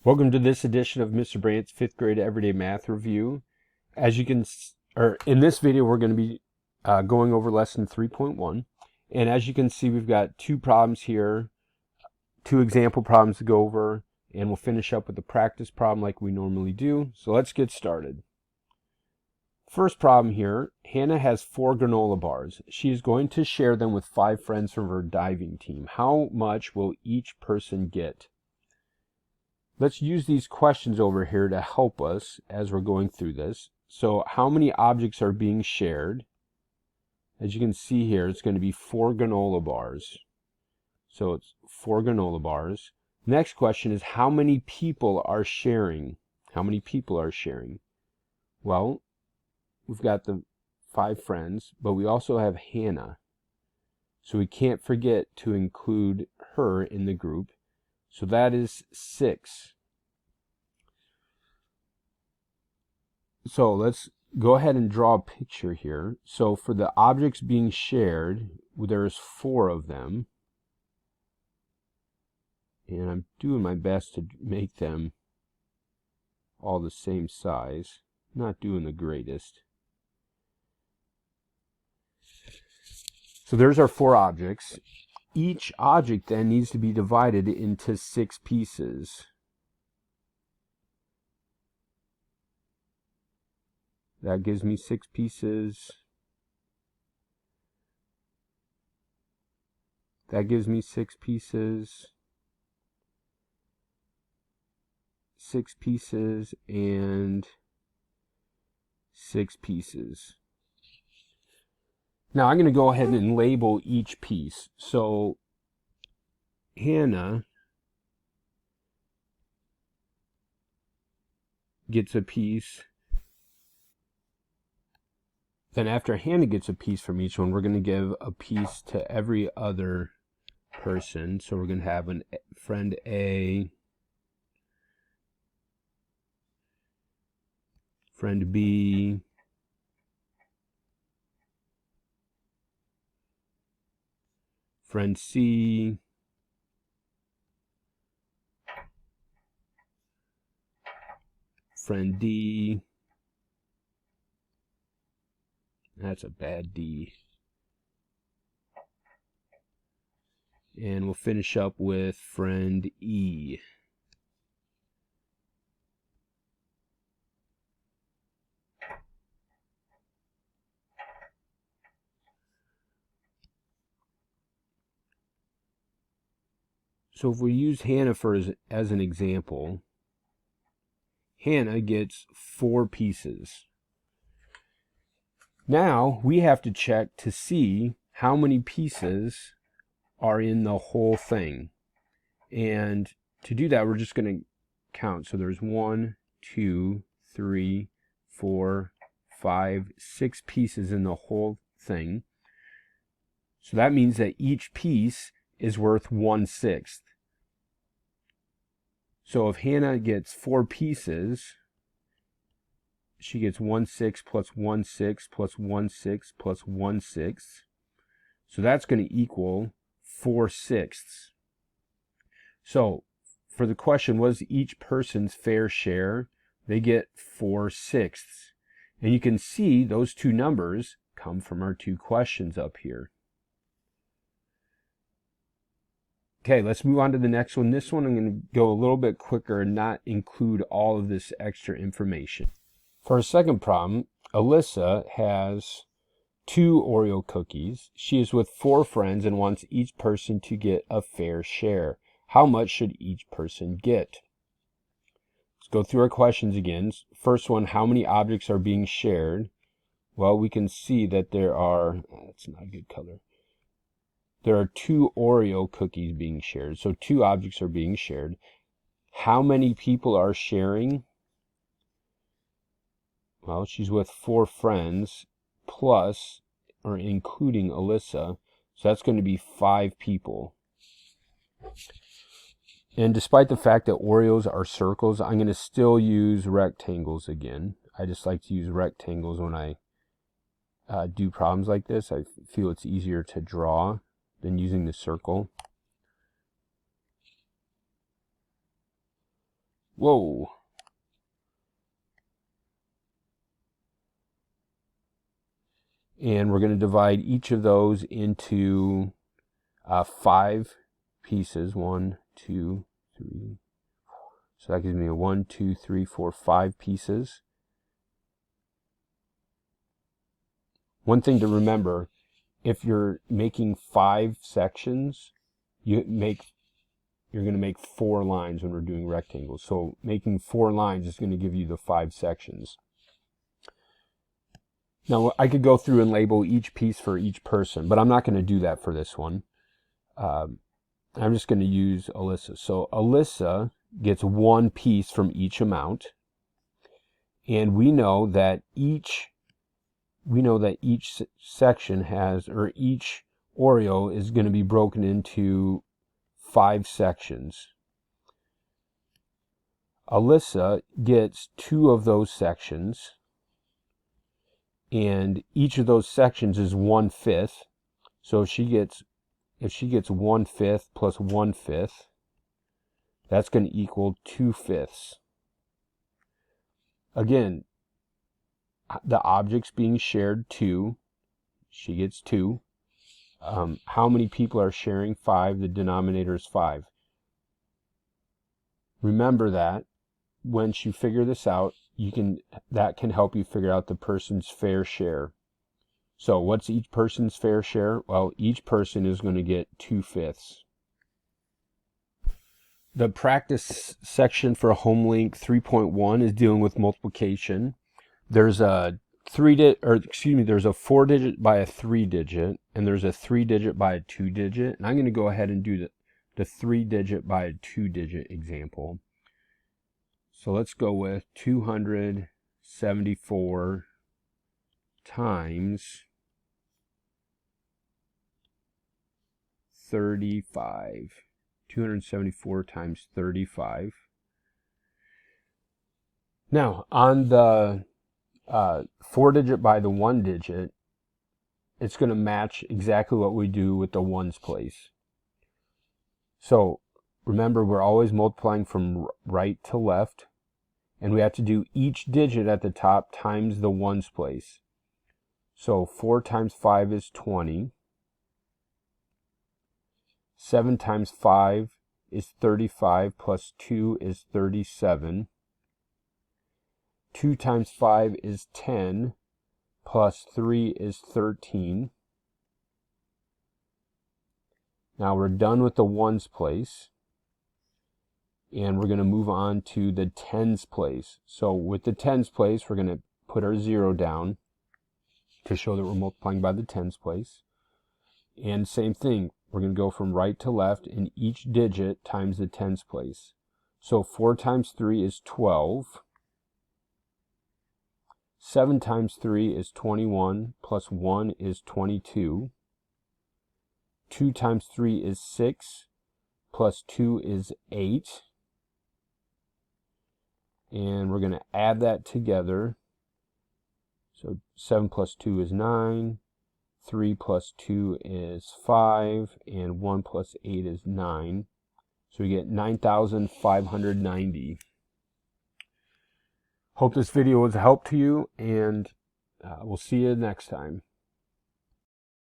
Welcome to this edition of Mr. Brandt's 5th grade everyday math review. As you can, in this video, we're going to be going over lesson 3.1. And as you can see, we've got two problems here, two example problems to go over, and we'll finish up with the practice problem like we normally do. So let's get started. First problem here, Hannah has 4 granola bars. She is going to share them with 5 friends from her diving team. How much will each person get? Let's use these questions over here to help us as we're going through this. So how many objects are being shared? As you can see here, it's going to be 4 granola bars. So it's 4 granola bars. Next question is how many people are sharing? How many people are sharing? Well, we've got the 5 friends, but we also have Hannah. So we can't forget to include her in the group. So that is 6. So let's go ahead and draw a picture here. So for the objects being shared, there's 4 of them. And I'm doing my best to make them all the same size. Not doing the greatest. So there's our 4 objects. Each object then needs to be divided into 6 pieces. That gives me 6 pieces. That gives me 6 pieces. 6 pieces and 6 pieces. Now I'm going to go ahead and label each piece. So Hannah gets a piece. Then after Hannah gets a piece from each one, we're going to give a piece to every other person. So we're going to have a friend A, friend B, friend C, friend D. That's a bad D. And we'll finish up with friend E. So if we use Hannah as an example, Hannah gets 4 pieces. Now we have to check to see how many pieces are in the whole thing. And to do that, we're just going to count. So there's 1, 2, 3, 4, 5, 6 pieces in the whole thing. So that means that each piece is worth 1/6. So if Hannah gets 4 pieces, she gets 1/6 plus 1/6 plus 1/6 plus 1/6. So that's going to equal 4/6. So for the question, what is each person's fair share? They get 4/6. And you can see those two numbers come from our 2 questions up here. Okay, let's move on to the next one. This one I'm going to go a little bit quicker and not include all of this extra information. For our second problem, Alyssa has 2 Oreo cookies. She is with 4 friends and wants each person to get a fair share. How much should each person get? Let's go through our questions again. First one, how many objects are being shared? Well, we can see that there are, that's not a good color. There are 2 Oreo cookies being shared. So 2 objects are being shared. How many people are sharing? Well, she's with 4 friends plus, or including Alyssa. So that's going to be 5 people. And despite the fact that Oreos are circles, I'm going to still use rectangles again. I just like to use rectangles when I do problems like this. I feel it's easier to draw than using the circle. Whoa. And we're going to divide each of those into 5 pieces. 1, 2, 3. So that gives me a 1, 2, 3, 4, 5 pieces. One thing to remember, if you're making 5 sections, you're going to make 4 lines when we're doing rectangles. So making 4 lines is going to give you the 5 sections. Now I could go through and label each piece for each person, but I'm not going to do that for this one. I'm just going to use Alyssa. So Alyssa gets 1 piece from each amount, and we know that each section has, or each Oreo is going to be broken into 5 sections. Alyssa gets 2 of those sections, and each of those sections is 1/5. So if she gets 1/5 plus 1/5, that's going to equal 2/5. Again, the object's being shared 2. She gets 2. How many people are sharing 5? The denominator is 5. Remember that once you figure this out, that can help you figure out the person's fair share. So what's each person's fair share? Well, each person is going to get 2/5. The practice section for HomeLink 3.1 is dealing with multiplication. There's a 4-digit by a 3-digit, and there's a 3-digit by a 2-digit. And I'm going to go ahead and do the 3-digit by a 2-digit example. So let's go with 274 times 35. 274 times 35. Now, on the 4-digit by the 1-digit, it's going to match exactly what we do with the ones place. So remember, we're always multiplying from right to left, and we have to do each digit at the top times the ones place. So 4 times 5 is 20. 7 times 5 is 35 plus 2 is 37. 2 times 5 is 10 plus 3 is 13. Now we're done with the ones place, and we're going to move on to the tens place. So with the tens place, we're going to put our 0 down to show that we're multiplying by the tens place. And same thing, we're going to go from right to left in each digit times the tens place. So 4 times 3 is 12. 7 times 3 is 21, plus 1 is 22. 2 times 3 is 6, plus 2 is 8. And we're going to add that together. So 7 plus 2 is 9. 3 plus 2 is 5, and 1 plus 8 is 9. So we get 9,590. Hope this video was a help to you, and we'll see you next time.